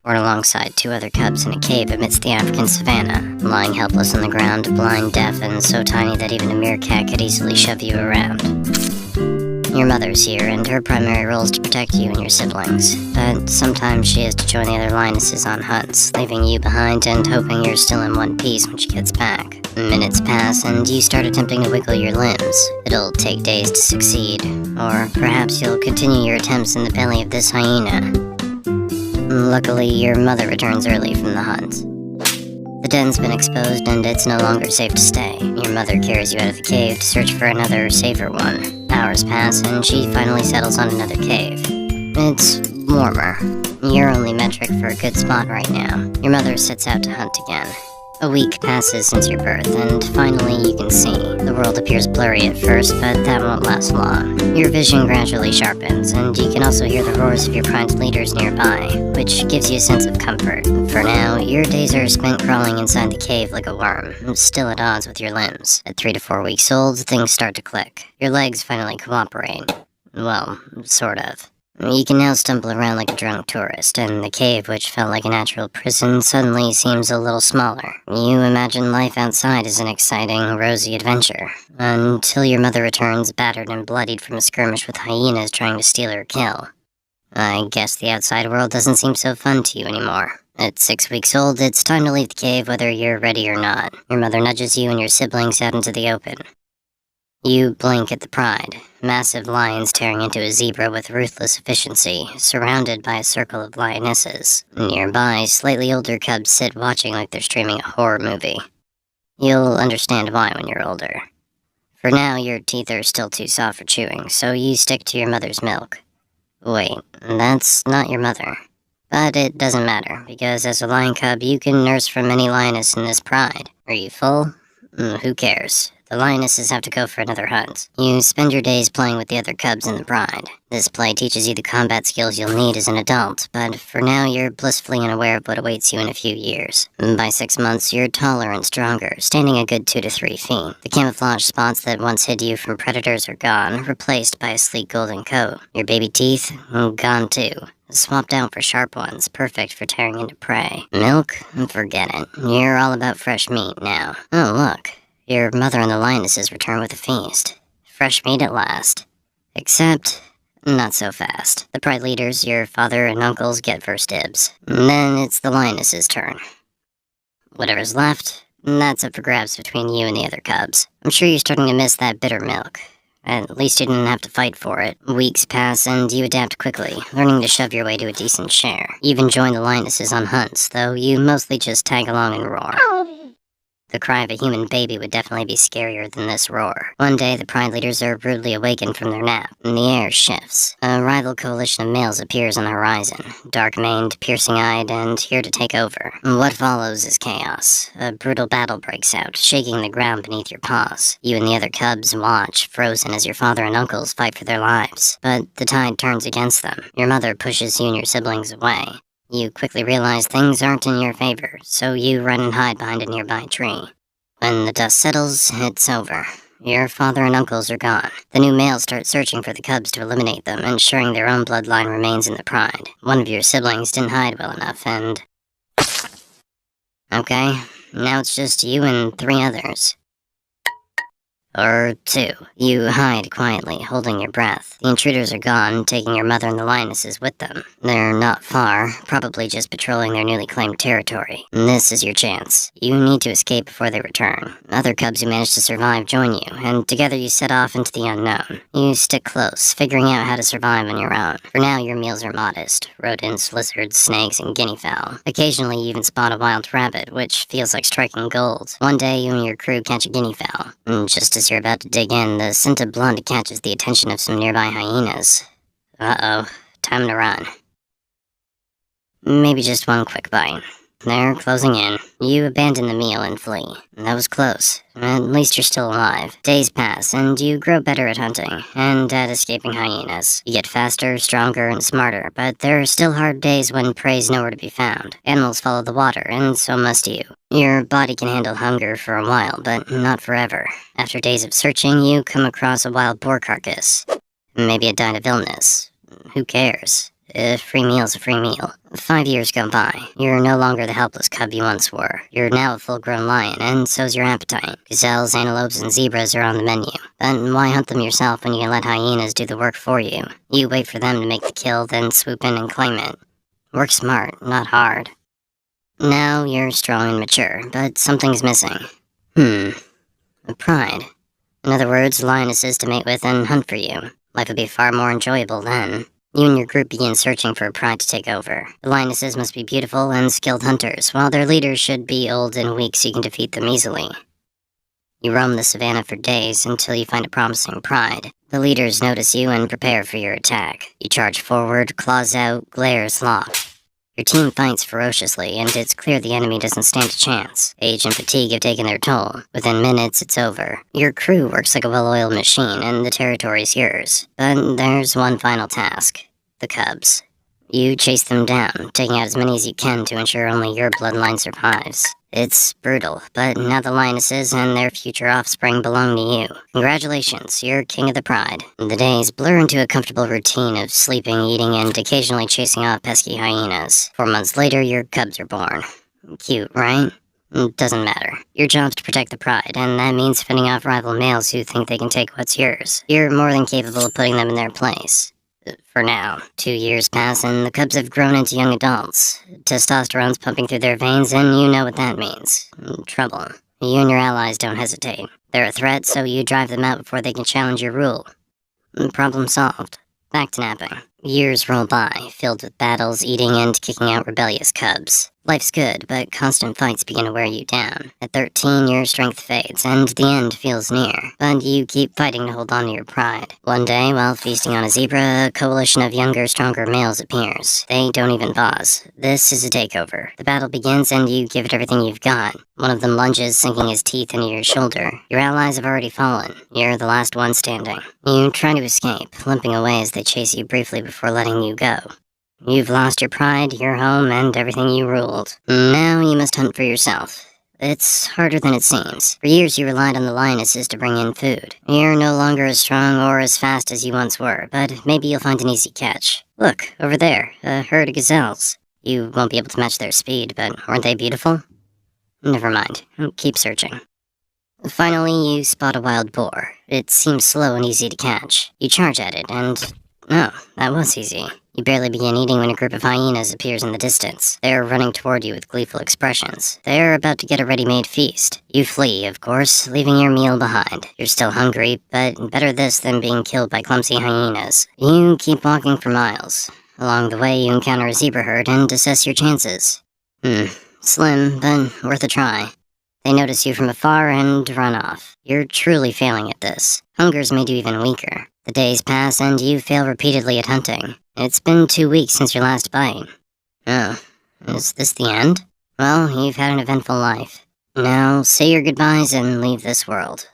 born alongside two other cubs in a cave amidst the African savanna, lying helpless on the ground, blind, deaf, and so tiny that even a meerkat could easily shove you around. Your mother's here, and her primary role is to protect you and your siblings, but sometimes she has to join the other lionesses on hunts, leaving you behind and hoping you're still in one piece when she gets back. Minutes pass, and you start attempting to wiggle your limbs. It'll take days to succeed, or perhaps you'll continue your attempts in the belly of this hyena. Luckily, your mother returns early from the hunt. The den's been exposed, and it's no longer safe to stay. Your mother carries you out of the cave to search for another, safer one. Hours pass, and she finally settles on another cave. It's warmer. Your only metric for a good spot right now. Your mother sets out to hunt again. A week passes since your birth, and finally you can see. The world appears blurry at first, but that won't last long. Your vision gradually sharpens, and you can also hear the roars of your primed leaders nearby, which gives you a sense of comfort. For now, your days are spent crawling inside the cave like a worm, still at odds with your limbs. At 3 to 4 weeks old, things start to click. Your legs finally cooperate. Well, sort of. You can now stumble around like a drunk tourist, and the cave, which felt like a natural prison, suddenly seems a little smaller. You imagine life outside is an exciting, rosy adventure, until your mother returns battered and bloodied from a skirmish with hyenas trying to steal her kill. I guess the outside world doesn't seem so fun to you anymore. At 6 weeks old, it's time to leave the cave whether you're ready or not. Your mother nudges you and your siblings out into the open. You blink at the pride, massive lions tearing into a zebra with ruthless efficiency, surrounded by a circle of lionesses. Nearby, slightly older cubs sit watching like they're streaming a horror movie. You'll understand why when you're older. For now, your teeth are still too soft for chewing, so you stick to your mother's milk. Wait, that's not your mother. But it doesn't matter, because as a lion cub, you can nurse from any lioness in this pride. Are you full? Who cares? The lionesses have to go for another hunt. You spend your days playing with the other cubs in the pride. This play teaches you the combat skills you'll need as an adult, but for now you're blissfully unaware of what awaits you in a few years. By 6 months, you're taller and stronger, standing a good 2 to 3 feet. The camouflage spots that once hid you from predators are gone, replaced by a sleek golden coat. Your baby teeth? Gone too. Swapped out for sharp ones, perfect for tearing into prey. Milk? Forget it. You're all about fresh meat now. Oh, look. Your mother and the lionesses return with a feast. Fresh meat at last. Except, not so fast. The pride leaders, your father and uncles, get first dibs. Then it's the lionesses' turn. Whatever's left, that's up for grabs between you and the other cubs. I'm sure you're starting to miss that bitter milk. At least you didn't have to fight for it. Weeks pass and you adapt quickly, learning to shove your way to a decent share. You even join the lionesses on hunts, though you mostly just tag along and roar. The cry of a human baby would definitely be scarier than this roar. One day, the pride leaders are rudely awakened from their nap, and the air shifts. A rival coalition of males appears on the horizon, dark-maned, piercing-eyed, and here to take over. What follows is chaos. A brutal battle breaks out, shaking the ground beneath your paws. You and the other cubs watch, frozen as your father and uncles fight for their lives. But the tide turns against them. Your mother pushes you and your siblings away. You quickly realize things aren't in your favor, so you run and hide behind a nearby tree. When the dust settles, it's over. Your father and uncles are gone. The new males start searching for the cubs to eliminate them, ensuring their own bloodline remains in the pride. One of your siblings didn't hide well enough, and... Okay, now it's just you and 3 others. Or 2. You hide quietly, holding your breath. The intruders are gone, taking your mother and the lionesses with them. They're not far, probably just patrolling their newly claimed territory. This is your chance. You need to escape before they return. Other cubs who manage to survive join you, and together you set off into the unknown. You stick close, figuring out how to survive on your own. For now, your meals are modest. Rodents, lizards, snakes, and guinea fowl. Occasionally, you even spot a wild rabbit, which feels like striking gold. One day, you and your crew catch a guinea fowl. Just as you're about to dig in, the scent of blood catches the attention of some nearby hyenas. Uh-oh, time to run. Maybe just one quick bite. They're closing in. You abandon the meal and flee. That was close. At least you're still alive. Days pass, and you grow better at hunting, and at escaping hyenas. You get faster, stronger, and smarter, but there are still hard days when prey's nowhere to be found. Animals follow the water, and so must you. Your body can handle hunger for a while, but not forever. After days of searching, you come across a wild boar carcass. Maybe it died of illness. Who cares? A free meal's a free meal. 5 years go by. You're no longer the helpless cub you once were. You're now a full-grown lion, and so's your appetite. Gazelles, antelopes, and zebras are on the menu. But why hunt them yourself when you can let hyenas do the work for you? You wait for them to make the kill, then swoop in and claim it. Work smart, not hard. Now you're strong and mature, but something's missing. Pride. In other words, lionesses to mate with and hunt for you. Life would be far more enjoyable then. You and your group begin searching for pride to take over. The lionesses must be beautiful and skilled hunters, while their leaders should be old and weak so you can defeat them easily. You roam the savannah for days until you find a promising pride. The leaders notice you and prepare for your attack. You charge forward, claws out, glares locked. Your team fights ferociously, and it's clear the enemy doesn't stand a chance. Age and fatigue have taken their toll. Within minutes, it's over. Your crew works like a well-oiled machine, and the territory's yours. But there's one final task. The cubs. You chase them down, taking out as many as you can to ensure only your bloodline survives. It's brutal, but now the lionesses and their future offspring belong to you. Congratulations, you're king of the pride. The days blur into a comfortable routine of sleeping, eating, and occasionally chasing off pesky hyenas. 4 months later, your cubs are born. Cute, right? Doesn't matter. Your job's to protect the pride, and that means fending off rival males who think they can take what's yours. You're more than capable of putting them in their place. For now. 2 years pass and the cubs have grown into young adults. Testosterone's pumping through their veins and you know what that means. Trouble. You and your allies don't hesitate. They're a threat, so you drive them out before they can challenge your rule. Problem solved. Back to napping. Years roll by, filled with battles, eating, and kicking out rebellious cubs. Life's good, but constant fights begin to wear you down. At 13, your strength fades, and the end feels near. But you keep fighting to hold on to your pride. One day, while feasting on a zebra, a coalition of younger, stronger males appears. They don't even pause. This is a takeover. The battle begins, and you give it everything you've got. One of them lunges, sinking his teeth into your shoulder. Your allies have already fallen. You're the last one standing. You try to escape, limping away as they chase you briefly before letting you go. You've lost your pride, your home, and everything you ruled. Now you must hunt for yourself. It's harder than it seems. For years you relied on the lionesses to bring in food. You're no longer as strong or as fast as you once were, but maybe you'll find an easy catch. Look, over there, a herd of gazelles. You won't be able to match their speed, but aren't they beautiful? Never mind. Keep searching. Finally, you spot a wild boar. It seems slow and easy to catch. You charge at it, and... oh, that was easy. You barely begin eating when a group of hyenas appears in the distance. They are running toward you with gleeful expressions. They are about to get a ready-made feast. You flee, of course, leaving your meal behind. You're still hungry, but better this than being killed by clumsy hyenas. You keep walking for miles. Along the way, you encounter a zebra herd and assess your chances. Slim, but worth a try. They notice you from afar and run off. You're truly failing at this. Hunger's made you even weaker. The days pass and you fail repeatedly at hunting. It's been 2 weeks since your last bite. Oh, is this the end? Well, you've had an eventful life. Now, say your goodbyes and leave this world.